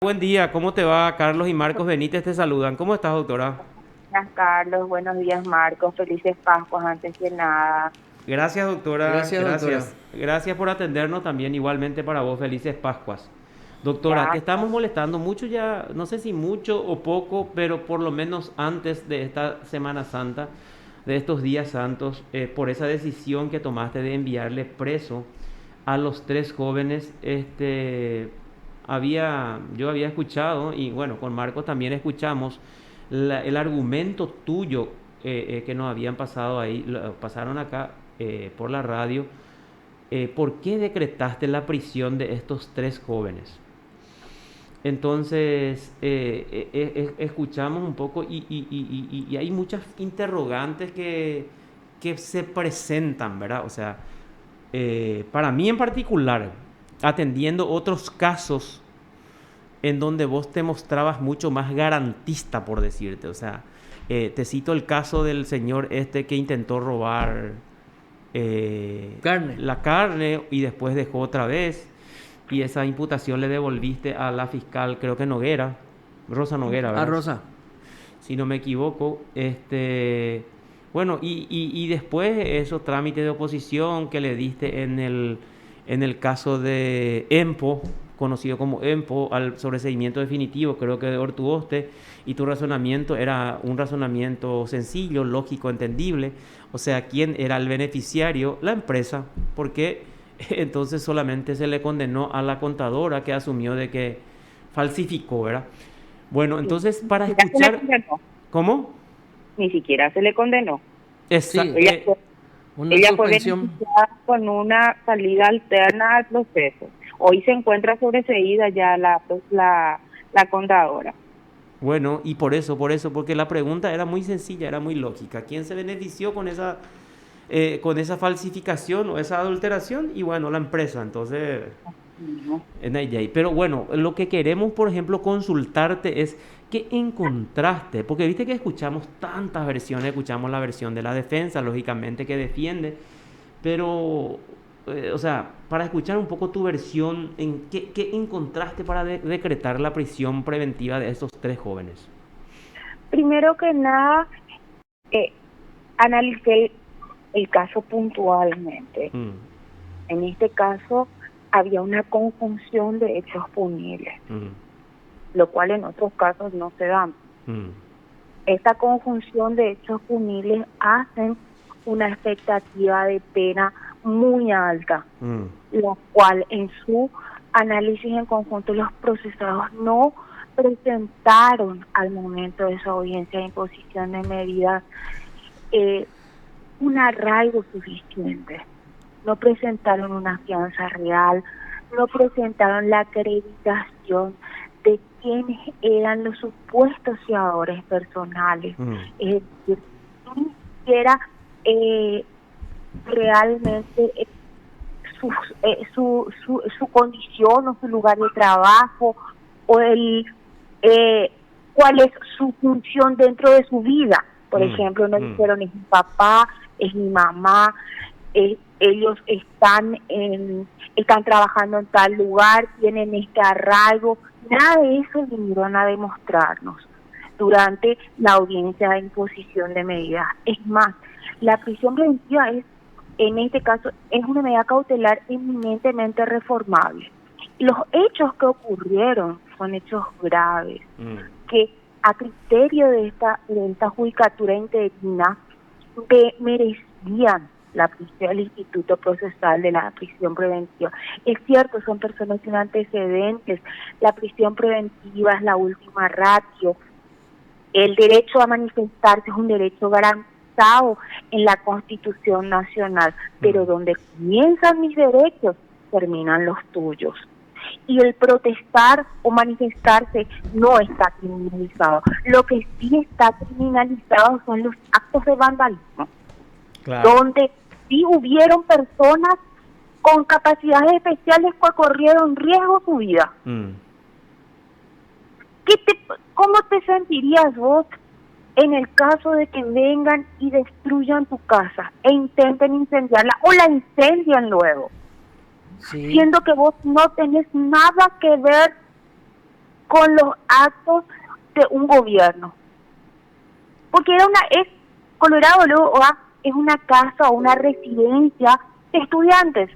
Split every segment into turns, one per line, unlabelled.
Buen día, ¿cómo te va? Carlos y Marcos Benítez te saludan. ¿Cómo estás, doctora?
Buenas, Carlos. Buenos días, Marcos. Felices Pascuas antes que nada.
Gracias, doctora.
Gracias, doctora.
Gracias. Gracias por atendernos también. Igualmente para vos, felices Pascuas. Doctora, te
Gracias.
estamos molestando mucho ya, no sé si mucho o poco, pero por lo menos antes de esta Semana Santa, de estos días santos, por esa decisión que tomaste de enviarle preso a los tres jóvenes. Yo había escuchado, y bueno, con Marcos también escuchamos el argumento tuyo, que nos habían pasado ahí, pasaron acá por la radio. ¿Por qué decretaste la prisión de estos tres jóvenes? Entonces, escuchamos un poco y hay muchas interrogantes que se presentan, ¿verdad? O sea, para mí en particular, atendiendo otros casos en donde vos te mostrabas mucho más garantista, por decirte. O sea, te cito el caso del señor este que intentó robar
Carne.
la carne y después dejó otra vez. Y esa imputación le devolviste a la fiscal, creo que Noguera, Rosa Noguera,
A
¿verdad?
Rosa.
Si no me equivoco. Bueno, y después esos trámites de oposición que le diste en el caso de EMPO, conocido como EMPO, al sobreseimiento definitivo, creo que de Ortuoste, y tu razonamiento era un razonamiento sencillo, lógico, entendible. O sea, ¿quién era el beneficiario? La empresa, porque entonces solamente se le condenó a la contadora que asumió de que falsificó, ¿verdad? Bueno,
Sí.
entonces
Ni
para
siquiera se le
escuchar,
condenó.
¿cómo?
Ni siquiera se le condenó.
Esa,
Sí,
Ella fue,
una
ella fue
suspensión.
beneficiada con una salida alterna al proceso. Hoy se encuentra sobreseída ya la contadora.
bueno, y porque la pregunta era muy sencilla, era muy lógica. ¿Quién se benefició con esa falsificación o esa adulteración? Y bueno, la empresa. Entonces,
No.
pero bueno, lo que queremos, por ejemplo, consultarte es qué encontraste, porque viste que escuchamos tantas versiones, escuchamos la versión de la defensa, lógicamente que defiende, pero, o sea, para escuchar un poco tu versión, ¿qué encontraste para decretar la prisión preventiva de estos tres jóvenes?
Primero que nada, eh, analicé el caso puntualmente.
Mm,
En este caso, había una conjunción de hechos punibles,
mm,
lo cual en otros casos no se da.
mm,
Esta conjunción de hechos punibles hacen una expectativa de pena muy alta,
mm,
lo cual en su análisis en conjunto los procesados no presentaron al momento de su audiencia de imposición de medidas eh, un arraigo suficiente, no presentaron una fianza real, no presentaron la acreditación de quiénes eran los supuestos fiadores personales,
mm,
es decir, ni siquiera realmente su condición o su lugar de trabajo o cuál es su función dentro de su vida. Por
mm,
ejemplo, no
mm,
dijeron es mi papá, es mi mamá, ellos están trabajando en tal lugar, tienen este arraigo. Nada de eso vinieron a demostrarnos durante la audiencia de imposición de medidas. Es más, la prisión preventiva en este caso, es una medida cautelar eminentemente reformable. Los hechos que ocurrieron son hechos graves,
mm,
que a criterio de esta judicatura interina merecían la prisión, el instituto procesal de la prisión preventiva. Es cierto, son personas sin antecedentes, la prisión preventiva es la última ratio, el derecho a manifestarse es un derecho garantizado en la Constitución Nacional, pero
mm.
donde comienzan mis derechos, terminan los tuyos. Y el protestar o manifestarse no está criminalizado. Lo que sí está criminalizado son los actos de vandalismo,
Claro.
donde sí hubieron personas con capacidades especiales que corrieron riesgo su vida.
Mm.
¿Cómo te sentirías vos en el caso de que vengan y destruyan tu casa e intenten incendiarla o la incendian luego,
Sí.
siendo que vos no tenés nada que ver con los actos de un gobierno. Porque Colorado luego es una casa o una residencia de estudiantes.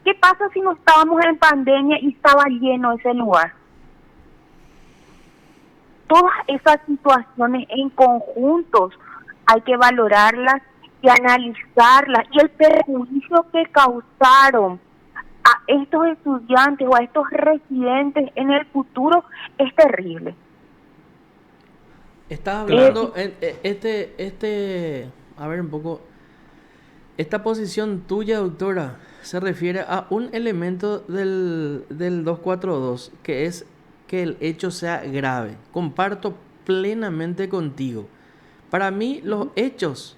¿Qué pasa si no estábamos en pandemia y estaba lleno ese lugar? Todas esas situaciones en conjuntos hay que valorarlas y analizarlas. Y el perjuicio que causaron a estos estudiantes o a estos residentes en el futuro es terrible.
Estás hablando, a ver un poco, esta posición tuya, doctora, se refiere a un elemento del 242, que es que el hecho sea grave. Comparto plenamente contigo. Para mí los hechos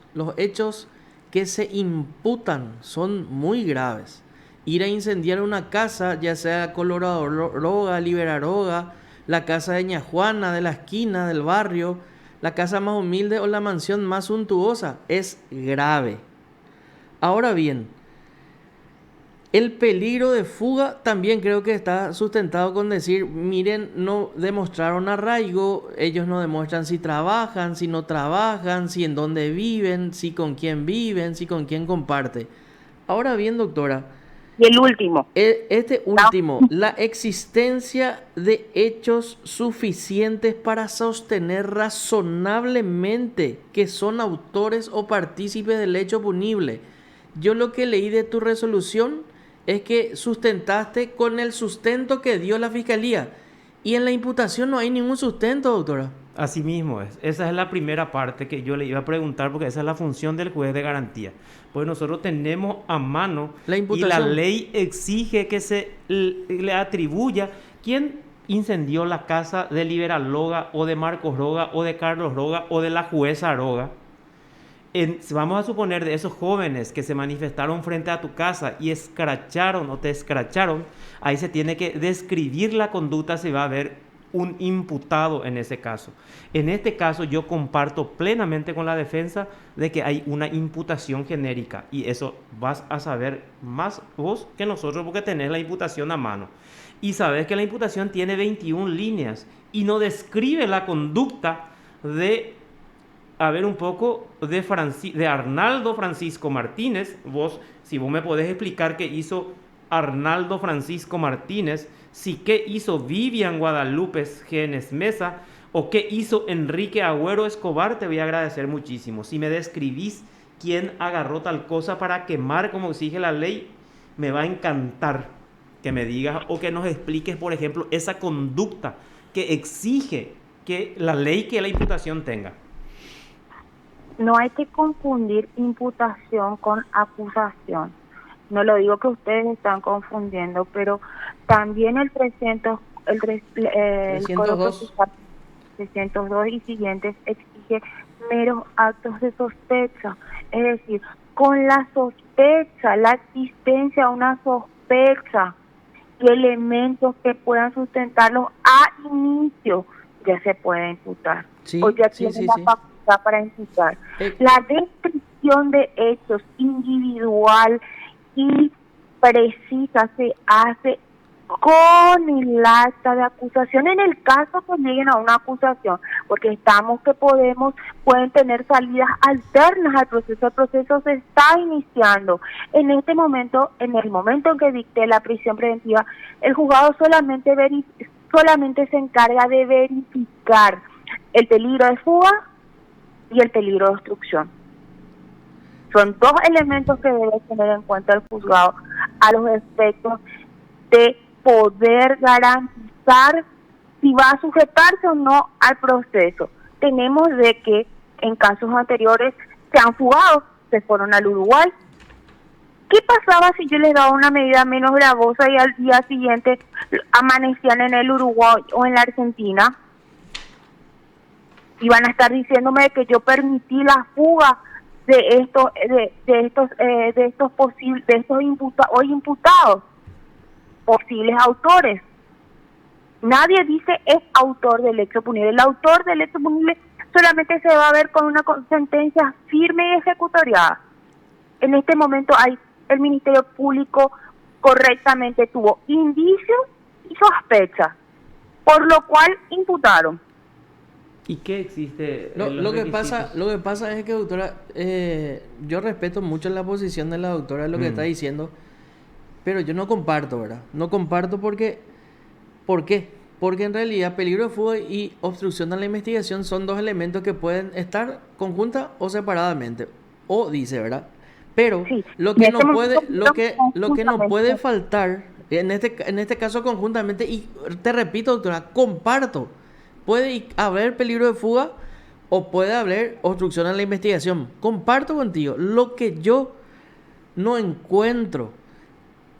que se imputan son muy graves. Ir a incendiar una casa, ya sea Colorado Roga, Liberaroga, la casa de Ña Juana, de la esquina, del barrio, la casa más humilde o la mansión más suntuosa, es grave. Ahora bien, el peligro de fuga también creo que está sustentado con decir, miren, no demostraron arraigo, ellos no demuestran si trabajan, si no trabajan, si en dónde viven, si con quién viven, si con quién comparte. Ahora bien, doctora,
y el último.
Este último, la existencia de hechos suficientes para sostener razonablemente que son autores o partícipes del hecho punible. Yo lo que leí de tu resolución es que sustentaste con el sustento que dio la Fiscalía. Y en la imputación no hay ningún sustento, doctora.
Así mismo es. Esa es la primera parte que yo le iba a preguntar, porque esa es la función del juez de garantía. Pues nosotros tenemos a mano
la imputación.
Y la ley exige que se le atribuya quién incendió la casa de Liberaloga o de Marcos Roga o de Carlos Roga o de la jueza Roga. Vamos a suponer de esos jóvenes que se manifestaron frente a tu casa y escracharon o te escracharon, ahí se tiene que describir la conducta, se va a ver un imputado en ese caso. En este caso yo comparto plenamente con la defensa de que hay una imputación genérica, y eso vas a saber más vos que nosotros porque tenés la imputación a mano. Y sabes que la imputación tiene 21 líneas y no describe la conducta de, a ver un poco, de Arnaldo Francisco Martínez. Si vos me podés explicar qué hizo Arnaldo Francisco Martínez, si qué hizo Vivian Guadalupe Genes Mesa o qué hizo Enrique Agüero Escobar, te voy a agradecer muchísimo. Si me describís quién agarró tal cosa para quemar como exige la ley, me va a encantar que me digas o que nos expliques, por ejemplo, esa conducta que exige que la ley, que la imputación tenga.
No hay que confundir imputación con acusación. No lo digo que ustedes están confundiendo, pero también el 302 y siguientes exige meros actos de sospecha. Es decir, con la sospecha, la existencia de una sospecha y elementos que puedan sustentarlos a inicio, ya se puede imputar.
Sí,
o ya tiene la facultad para imputar. La descripción de hechos individual y precisa se hace con el acta de acusación en el caso que lleguen a una acusación, porque estamos que pueden tener salidas alternas al proceso. El proceso se está iniciando. En este momento, en el momento en que dicté la prisión preventiva, el juzgado solamente se encarga de verificar el peligro de fuga y el peligro de obstrucción. Son dos elementos que debe tener en cuenta el juzgado a los efectos de poder garantizar si va a sujetarse o no al proceso. Tenemos de que en casos anteriores se han fugado, se fueron al Uruguay. ¿Qué pasaba si yo les daba una medida menos gravosa y al día siguiente amanecían en el Uruguay o en la Argentina? Iban a estar diciéndome que yo permití la fuga de estos imputados, posibles autores. Nadie dice es autor del hecho punible. El autor del hecho punible solamente se va a ver con una sentencia firme y ejecutoriada. En este momento el Ministerio Público correctamente tuvo indicios y sospechas. por lo cual imputaron.
¿Y qué existe?
Lo que pasa es que, doctora, yo respeto mucho la posición de la doctora, lo que está diciendo, pero yo no comparto, ¿verdad? No comparto porque... ¿Por qué? Porque en realidad peligro de fuga y obstrucción a la investigación son dos elementos que pueden estar conjunta o separadamente, o dice, ¿verdad? Pero
Sí,
lo que no puede, lo que no puede faltar, en este caso conjuntamente, y te repito, doctora, comparto, puede haber peligro de fuga o puede haber obstrucción a la investigación. Comparto contigo. Lo que yo no encuentro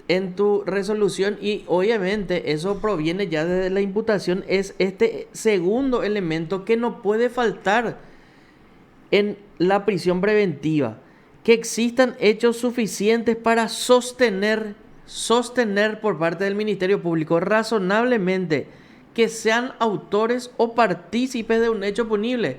en tu resolución, y obviamente eso proviene ya de la imputación, es este segundo elemento que no puede faltar en la prisión preventiva: que existan hechos suficientes para sostener por parte del Ministerio Público razonablemente que sean autores o partícipes de un hecho punible.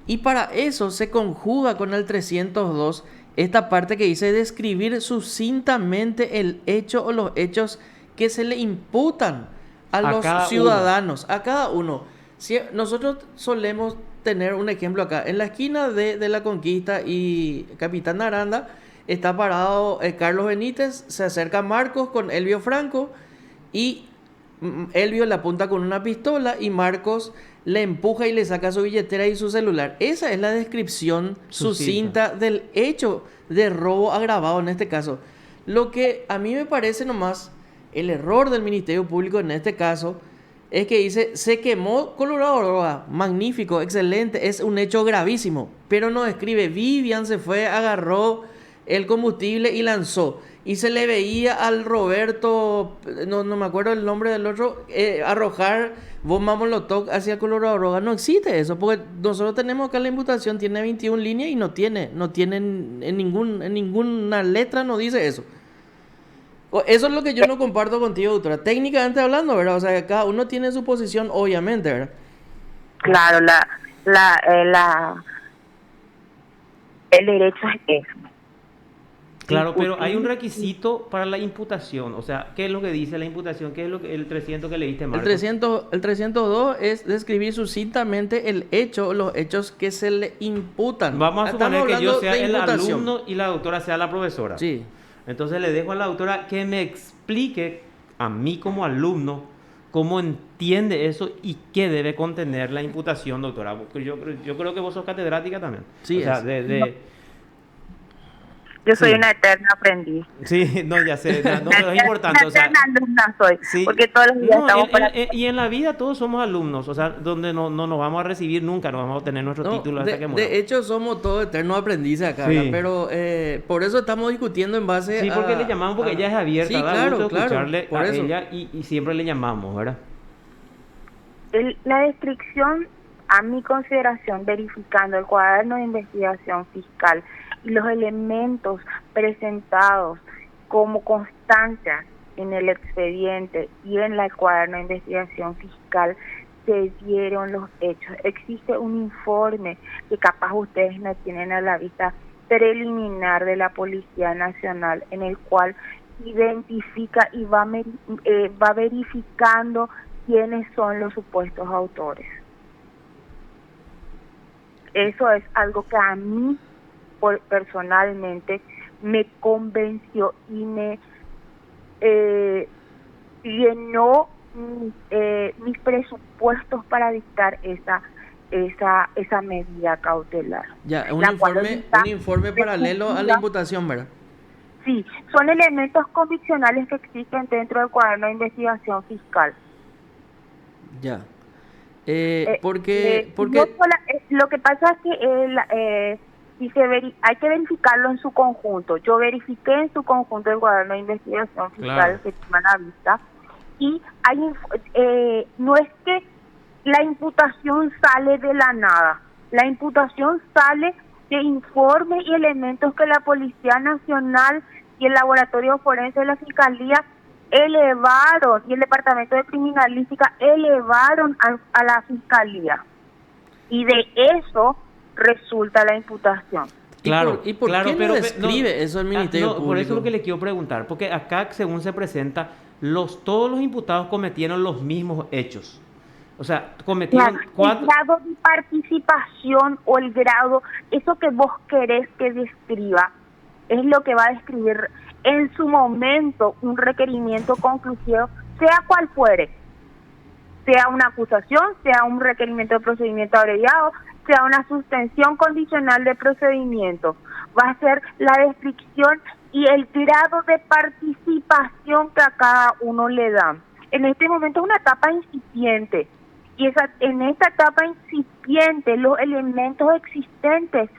Y para eso se conjuga con el 302 esta parte que dice describir sucintamente el hecho o los hechos que se le imputan a los ciudadanos, a cada uno. Si nosotros solemos tener un ejemplo acá, en la esquina de la Conquista y Capitán Aranda está parado Carlos Benítez, se acerca Marcos con Elvio Franco y Elvio le apunta con una pistola y Marcos le empuja y le saca su billetera y su celular. Esa es la descripción sucinta del hecho de robo agravado en este caso. Lo que a mí me parece nomás el error del Ministerio Público en este caso es que dice, se quemó Colorado Droga, magnífico, excelente, es un hecho gravísimo, pero no describe, Vivian se fue, agarró el combustible y lanzó. Y se le veía al Roberto, no me acuerdo el nombre del otro, arrojar bomba molotov hacia Colorado Droga. No existe eso, porque nosotros tenemos acá la imputación, tiene 21 líneas y no tiene en ninguna letra no dice eso. Eso es lo que yo no comparto contigo, doctora. Técnicamente hablando, ¿verdad? O sea, cada uno tiene su posición, obviamente, ¿verdad?
Claro, el derecho es eso.
Claro, pero hay un requisito para la imputación. O sea, ¿qué es lo que dice la imputación? ¿Qué es lo que el 300 que leíste, Marco?
El 302 es describir sucintamente el hecho, los hechos que se le imputan.
Vamos a suponer que yo sea el alumno y la doctora sea la profesora.
Sí.
Entonces le dejo a la doctora que me explique a mí como alumno cómo entiende eso y qué debe contener la imputación, doctora. Porque yo creo que vos sos catedrática también.
Sí,
o sea,
Yo soy una eterna aprendiz.
Sí, no, ya sé, no, pero es importante.
Una eterna alumna soy, sí, porque todos los días estamos
y en la vida todos somos alumnos, o sea, donde no nos vamos a recibir nunca, no vamos a tener nuestro título hasta que moramos.
De hecho, somos todos eternos aprendices acá, sí. Pero por eso estamos discutiendo en base
Sí, porque le llamamos, porque ella es abierta,
sí, claro,
escucharle
por
a
eso.
ella y siempre le llamamos, ¿verdad?
La descripción, a mi consideración, verificando el cuaderno de investigación fiscal y los elementos presentados como constancia en el expediente y en el cuaderno de investigación fiscal, se dieron los hechos. Existe un informe que capaz ustedes no tienen a la vista, preliminar de la Policía Nacional, en el cual identifica y va verificando quiénes son los supuestos autores. Eso es algo que a mí personalmente me convenció y me llenó mis presupuestos para dictar esa medida cautelar.
Ya, un informe paralelo a la imputación, ¿verdad?
Sí, son elementos conviccionales que existen dentro del cuaderno de investigación fiscal.
Ya. Porque
lo que pasa es que hay que verificarlo en su conjunto. Yo verifiqué en su conjunto el cuaderno de investigación fiscal, claro, que tiene a la vista, y no es que la imputación sale de la nada. La imputación sale de informes y elementos que la Policía Nacional y el Laboratorio Forense de la Fiscalía elevaron, y el Departamento de Criminalística elevaron a la Fiscalía. Y de eso resulta la imputación.
Claro, ¿Y por qué no describe eso el Ministerio Público?
Por eso es lo que le quiero preguntar, porque acá, según se presenta, todos los imputados cometieron los mismos hechos. O sea,
Claro,
cometieron
el
cuatro...
grado de participación o el grado, eso que vos querés que describa, es lo que va a describir en su momento un requerimiento conclusivo, sea cual fuere, sea una acusación, sea un requerimiento de procedimiento abreviado, sea una suspensión condicional de procedimiento. Va a ser la descripción y el grado de participación que a cada uno le dan. En este momento es una etapa incipiente, y en esta etapa incipiente los elementos existentes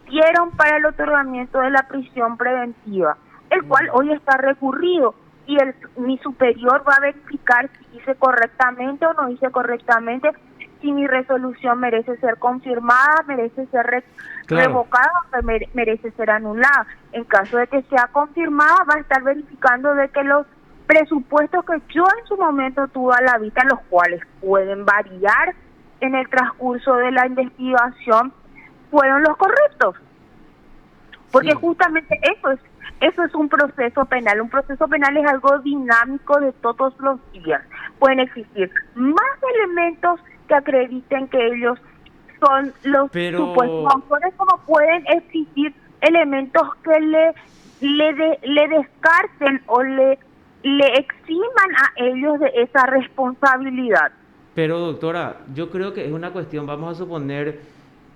dieron para el otorgamiento de la prisión preventiva, el cual hoy está recurrido, y mi superior va a verificar si hice correctamente o no hice correctamente, si mi resolución merece ser confirmada, merece ser revocada o merece ser anulada. En caso de que sea confirmada, va a estar verificando de que los presupuestos que yo en su momento tuve a la vista, los cuales pueden variar en el transcurso de la investigación, fueron los correctos. Porque
Sí.
justamente eso es un proceso penal. Un proceso penal es algo dinámico de todos los días. Pueden existir más elementos que acrediten que ellos son los supuestos autores, como pueden existir elementos que le descarten o le eximan a ellos de esa responsabilidad.
Pero doctora, yo creo que es una cuestión, vamos a suponer,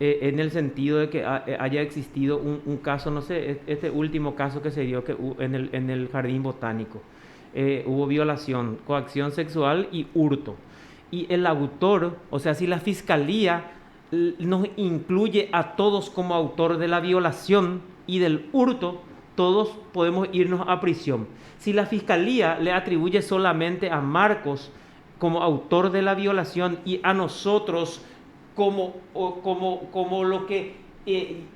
en el sentido de que haya existido un caso, no sé, este último caso que se dio en el jardín botánico. Hubo violación, coacción sexual y hurto. Y el autor, o sea, si la fiscalía nos incluye a todos como autor de la violación y del hurto, todos podemos irnos a prisión. Si la fiscalía le atribuye solamente a Marcos como autor de la violación y a nosotros como lo que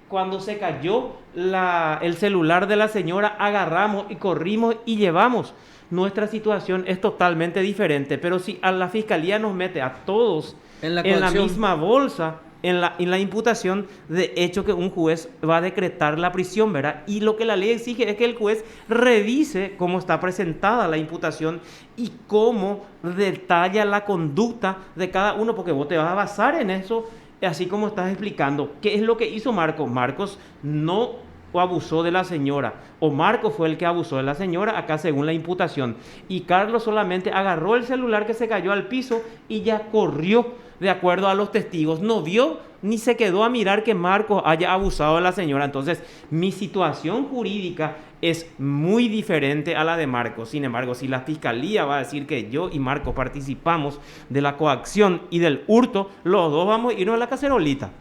cuando se cayó el celular de la señora agarramos y corrimos y llevamos, nuestra situación es totalmente diferente. Pero si a la fiscalía nos mete a todos en la misma bolsa, en la imputación, de hecho que un juez va a decretar la prisión, ¿verdad? Y lo que la ley exige es que el juez revise cómo está presentada la imputación y cómo detalla la conducta de cada uno, porque vos te vas a basar en eso, así como estás explicando. ¿Qué es lo que hizo Marcos? Marcos no abusó de la señora, o Marcos fue el que abusó de la señora, acá según la imputación, y Carlos solamente agarró el celular que se cayó al piso y ya corrió de acuerdo a los testigos, no vio ni se quedó a mirar que Marcos haya abusado de la señora. Entonces mi situación jurídica es muy diferente a la de Marcos. Sin embargo, si la fiscalía va a decir que yo y Marcos participamos de la coacción y del hurto, los dos vamos a irnos a la cacerolita.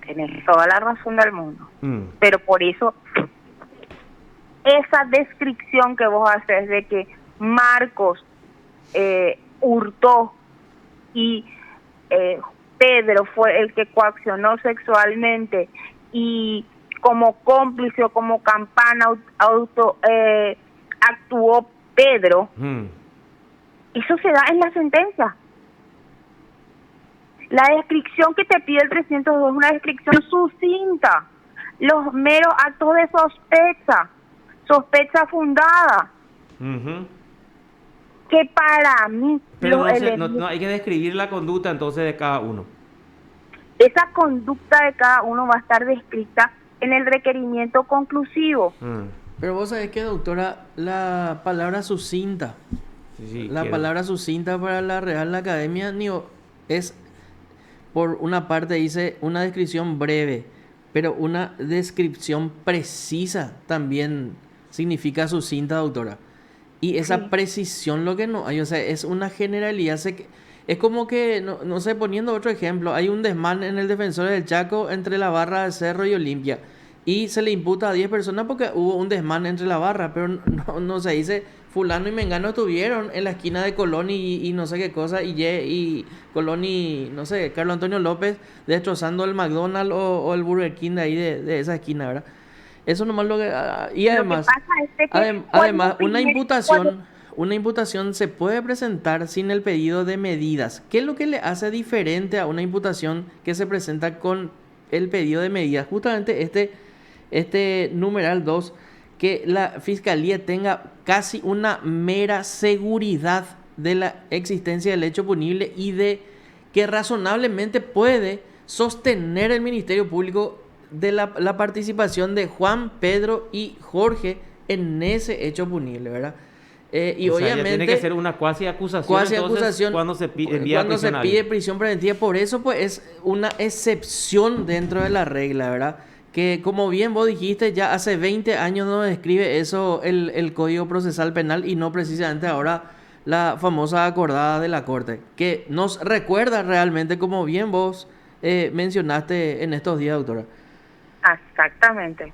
Tienes toda la razón del mundo. Pero por eso, esa descripción que vos haces de que Marcos hurtó y Pedro fue el que coaccionó sexualmente, y como cómplice o como campana actuó Pedro, eso se da en la sentencia. La descripción que te pide el 302 es una descripción sucinta, los meros actos de sospecha fundada, que para mí...
Pero no hay que describir la conducta entonces de cada uno.
Esa conducta de cada uno va a estar descrita en el requerimiento conclusivo.
Pero vos sabés que, doctora, la palabra sucinta, palabra sucinta para la Real Academia es, por una parte dice una descripción breve, pero una descripción precisa también significa sucinta, doctora. Y esa precisión lo que no hay, o sea, es una generalidad. Es como que, no sé, poniendo otro ejemplo, hay un desmán en el Defensor del Chaco entre la barra de Cerro y Olimpia, y se le imputa a 10 personas porque hubo un desmán entre la barra, pero no se dice fulano y mengano estuvieron en la esquina de Colón y no sé qué cosa, y Colón y, no sé, Carlos Antonio López destrozando el McDonald's o el Burger King de ahí de esa esquina, ¿verdad? Eso nomás lo que... Y además, además una imputación se puede presentar sin el pedido de medidas. ¿Qué es lo que le hace diferente a una imputación que se presenta con el pedido de medidas? Justamente este numeral 2, que la fiscalía tenga casi una mera seguridad de la existencia del hecho punible y de que razonablemente puede sostener el Ministerio Público de la participación de Juan, Pedro y Jorge en ese hecho punible, ¿verdad? Y
O sea, ya
obviamente
tiene que ser una cuasi acusación.
cuasi
Entonces,
acusación
cuando se envía
cuando se
prisión a
pide
alguien.
prisión preventiva, por eso pues es una excepción dentro de la regla, ¿verdad? Que como bien vos dijiste, ya hace 20 años no describe eso el Código Procesal Penal y no precisamente ahora la famosa acordada de la Corte, que nos recuerda realmente, como bien vos mencionaste en estos días, doctora.
Exactamente.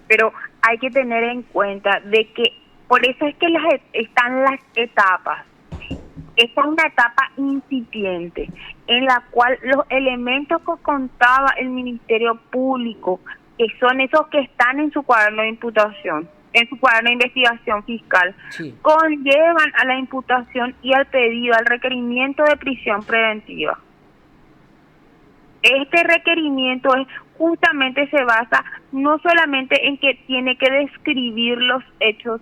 Pero hay que tener en cuenta de que por eso es que están las etapas. Esta es una etapa incipiente en la cual los elementos que contaba el Ministerio Público, que son esos que están en su cuaderno de imputación, en su cuaderno de investigación fiscal,
Sí.
conllevan a la imputación y al pedido, al requerimiento de prisión preventiva. Este requerimiento justamente se basa no solamente en que tiene que describir los hechos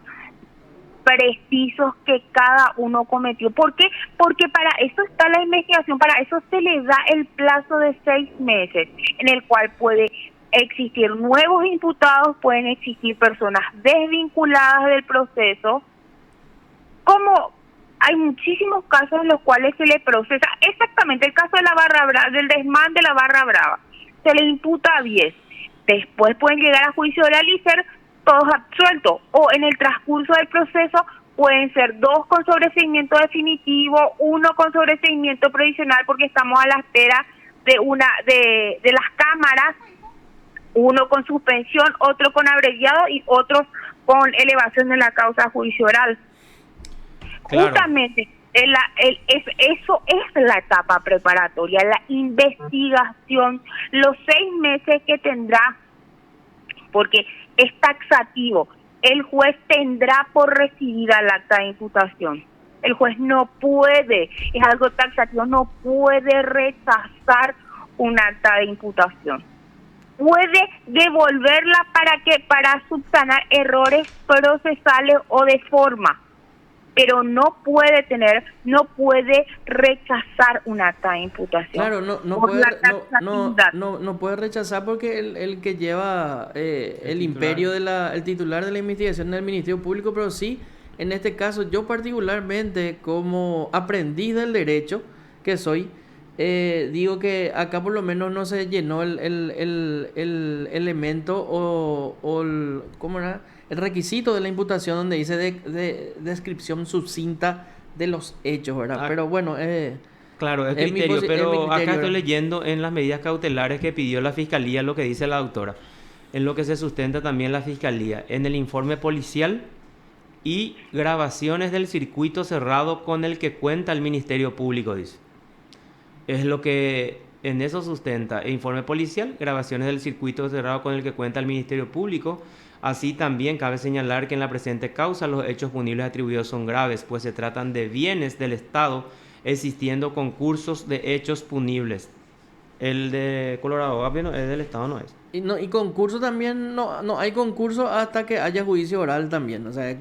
precisos que cada uno cometió. ¿Por qué? Porque para eso está la investigación, para eso se le da el plazo de 6 meses, en el cual puede existir nuevos imputados, pueden existir personas desvinculadas del proceso, como hay muchísimos casos en los cuales se le procesa, exactamente el caso de la Barra Brava, del desmán de la Barra Brava, se le imputa a 10, después pueden llegar a juicio oral y ser todos absueltos, o en el transcurso del proceso pueden ser 2 con sobreseimiento definitivo, 1 con sobreseimiento provisional porque estamos a la espera de las cámaras, 1 con suspensión, otro con abreviado y otros con elevación de la causa a juicio oral.
Claro.
Justamente eso es la etapa preparatoria, la investigación, los 6 meses que tendrá, porque es taxativo. El juez tendrá por recibida el acta de imputación. El juez no puede, es algo taxativo, no puede rechazar un acta de imputación. Puede devolverla para subsanar errores procesales o de forma, pero no puede rechazar un acta de imputación.
Claro, no puede rechazar porque el que lleva el imperio el titular de la investigación del Ministerio Público, pero sí, en este caso, yo particularmente como aprendiz del derecho que soy, digo que acá por lo menos no se llenó el elemento ¿cómo era? El requisito de la imputación donde dice de descripción sucinta de los hechos, ¿verdad? Pero bueno,
claro, es
es mi
criterio,
es mi
pero
criterio,
acá estoy
¿verdad?
leyendo en las medidas cautelares que pidió la Fiscalía lo que dice la doctora, en lo que se sustenta también la Fiscalía, en el informe policial y grabaciones del circuito cerrado con el que cuenta el Ministerio Público, dice. Es lo que en eso sustenta el informe policial, grabaciones del circuito cerrado con el que cuenta el Ministerio Público. Así también cabe señalar que en la presente causa los hechos punibles atribuidos son graves, pues se tratan de bienes del Estado existiendo concursos de hechos punibles. El de Colorado es del Estado, no es.
Y concurso también, no hay concurso hasta que haya juicio oral también. O sea,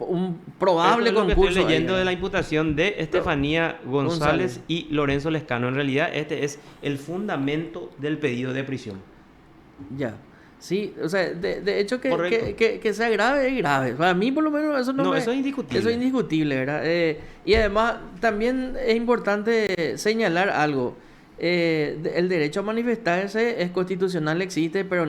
un probable
Eso es lo que
concurso.
estoy leyendo
ahí,
de la
¿verdad?
imputación de Estefanía González
González.
y Lorenzo Lescano. En realidad este es el fundamento del pedido de prisión.
Ya. Sí, o sea, de hecho
Correcto.
que sea grave es grave. Para mí, por lo menos, eso
No, eso es indiscutible.
Eso es indiscutible, ¿verdad? Y además, también es importante señalar algo. El derecho a manifestarse es constitucional, existe, pero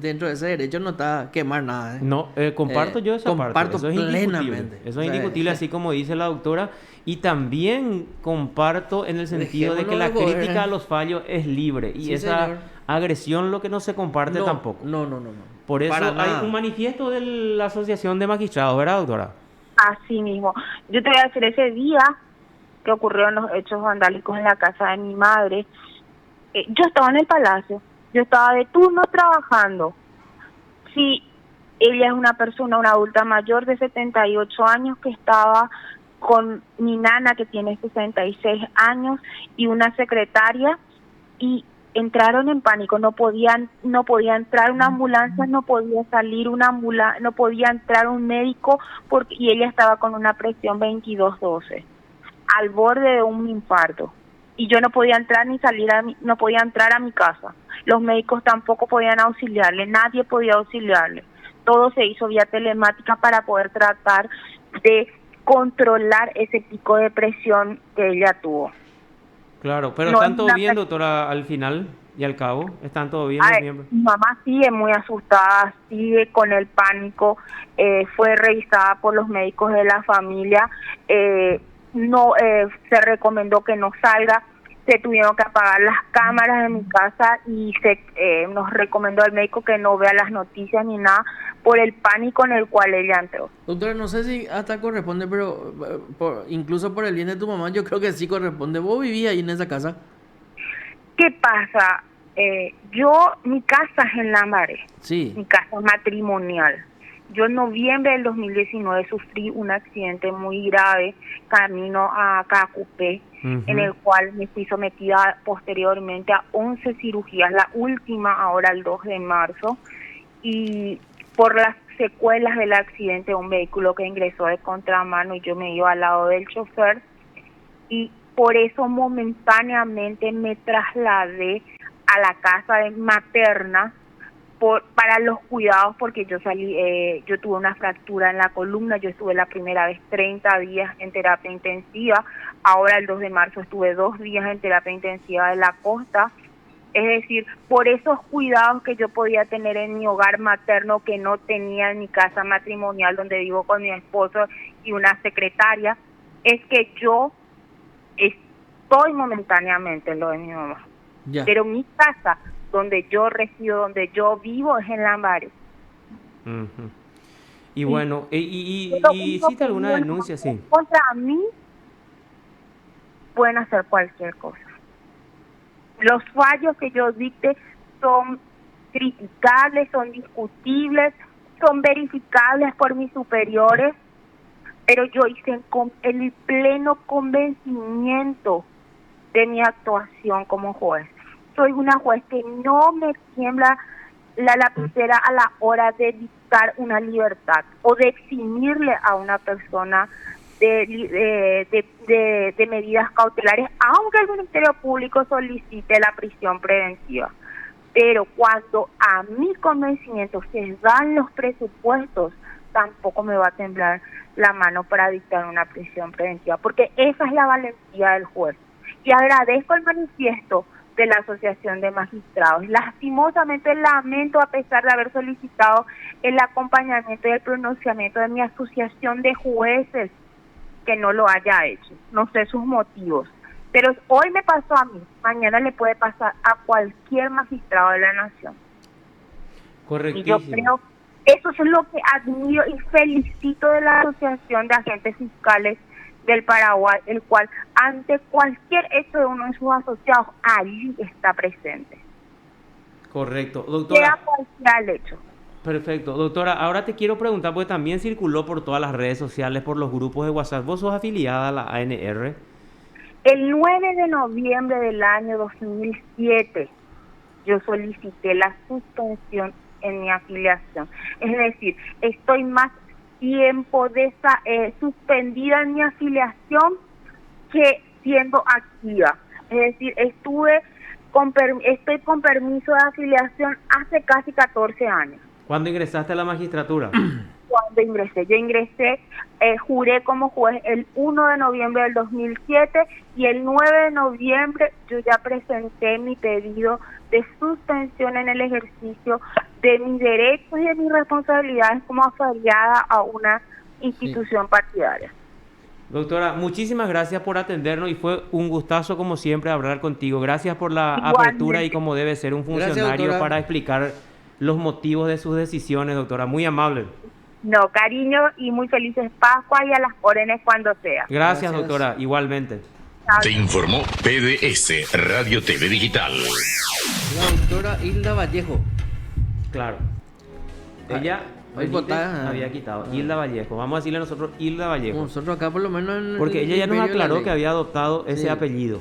dentro de ese derecho no está quemar nada.
No, comparto yo esa parte.
Comparto
Eso es indiscutible.
plenamente.
Eso es
O sea,
indiscutible, así como dice la doctora. Y también comparto en el sentido de que la
Dejémonos de joder.
crítica a los fallos es libre. Y
Sí,
esa
señor.
agresión lo que no se comparte
No,
tampoco.
no.
Por eso
Para nada.
hay un manifiesto de la Asociación de Magistrados, ¿verdad, doctora?
Así mismo. Yo te voy a decir, ese día que ocurrieron los hechos vandálicos en la casa de mi madre, yo estaba en el palacio, yo estaba de turno trabajando. Sí, ella es una persona, una adulta mayor de 78 años que estaba con mi nana que tiene 66 años y una secretaria, y entraron en pánico, no podía entrar una ambulancia, no podía salir una ambulancia, no podía entrar un médico y ella estaba con una presión 22/12, al borde de un infarto. Y yo no podía entrar ni salir no podía entrar a mi casa. Los médicos tampoco podían auxiliarle, nadie podía auxiliarle. Todo se hizo vía telemática para poder tratar de controlar ese pico de presión que ella tuvo.
Claro, pero
No
¿están
es
todo
una
bien, doctora, al final y al cabo? ¿Están todo bien
A
los
ver,
miembros?
mi mamá sigue muy asustada, sigue con el pánico, fue revisada por los médicos de la familia, no se recomendó que no salga, se tuvieron que apagar las cámaras de mi casa y nos recomendó el médico que no vea las noticias ni nada por el pánico en el cual ella entró.
Doctora, no sé si hasta corresponde, pero incluso por el bien de tu mamá, yo creo que sí corresponde. ¿Vos vivías ahí en esa casa?
¿Qué pasa? Mi casa es en Lambaré,
Sí.
mi casa matrimonial. Yo en noviembre del 2019 sufrí un accidente muy grave camino a Cacupé, en el cual me fui sometida posteriormente a 11 cirugías, la última ahora el 2 de marzo, y por las secuelas del accidente, un vehículo que ingresó de contramano y yo me iba al lado del chofer, y por eso momentáneamente me trasladé a la casa materna para los cuidados, porque yo tuve una fractura en la columna, yo estuve la primera vez 30 días en terapia intensiva, ahora el 2 de marzo estuve 2 días en terapia intensiva de la costa, es decir, por esos cuidados que yo podía tener en mi hogar materno que no tenía en mi casa matrimonial donde vivo con mi esposo y una secretaria, es que yo estoy momentáneamente en lo de mi mamá.
Ya.
Pero mi casa, donde yo resido, donde yo vivo, es en Lambaré.
Y bueno, ¿y
Lo único
hiciste
que
alguna
no
denuncia? Sí.
contra mí pueden hacer cualquier cosa. Los fallos que yo dicte son criticables, son discutibles, son verificables por mis superiores, pero yo hice el pleno convencimiento de mi actuación como juez. Soy una juez que no me tiembla la lapicera a la hora de dictar una libertad o de eximirle a una persona de medidas cautelares, aunque el Ministerio Público solicite la prisión preventiva. Pero cuando a mi convencimiento se dan los presupuestos, tampoco me va a temblar la mano para dictar una prisión preventiva, porque esa es la valentía del juez. Y agradezco el manifiesto de la Asociación de Magistrados. Lastimosamente lamento, a pesar de haber solicitado el acompañamiento y el pronunciamiento de mi asociación de jueces, que no lo haya hecho. No sé sus motivos. Pero hoy me pasó a mí, mañana le puede pasar a cualquier magistrado de la nación.
Correctísimo.
Y yo creo, eso es lo que admiro y felicito de la Asociación de Agentes Fiscales del Paraguay, el cual ante cualquier hecho de uno de sus asociados, allí está presente.
Correcto. Doctora,
Sea cual sea el hecho.
perfecto. Doctora, ahora te quiero preguntar, porque también circuló por todas las redes sociales, por los grupos de WhatsApp. ¿Vos sos afiliada a la ANR?
El 9 de noviembre del año 2007, yo solicité la suspensión en mi afiliación. Es decir, estoy más tiempo suspendida en mi afiliación que siendo activa. Es decir, estoy con permiso de afiliación hace casi 14 años.
¿Cuándo ingresaste a la magistratura?
Cuando ingresé, juré como juez el 1 de noviembre del 2007 y el 9 de noviembre yo ya presenté mi pedido de suspensión en el ejercicio de mis derechos y de mis responsabilidades como afiliada a una institución partidaria.
Doctora, muchísimas gracias por atendernos y fue un gustazo como siempre hablar contigo. Gracias por la
Igualmente.
apertura y como debe ser un funcionario
Gracias,
para explicar los motivos de sus decisiones, doctora. Muy amable.
No, cariño y muy felices Pascua y a las órdenes cuando sea.
Gracias, doctora. Igualmente.
Te informó PDS Radio TV Digital.
La doctora Hilda Vallejo.
Claro. Ella
Hoy votada.
había quitado. Hilda Vallejo. Vamos a decirle nosotros Hilda Vallejo.
Nosotros acá por lo menos...
Porque ella ya nos
imperio de la
aclaró
ley.
que había adoptado ese
Sí.
apellido.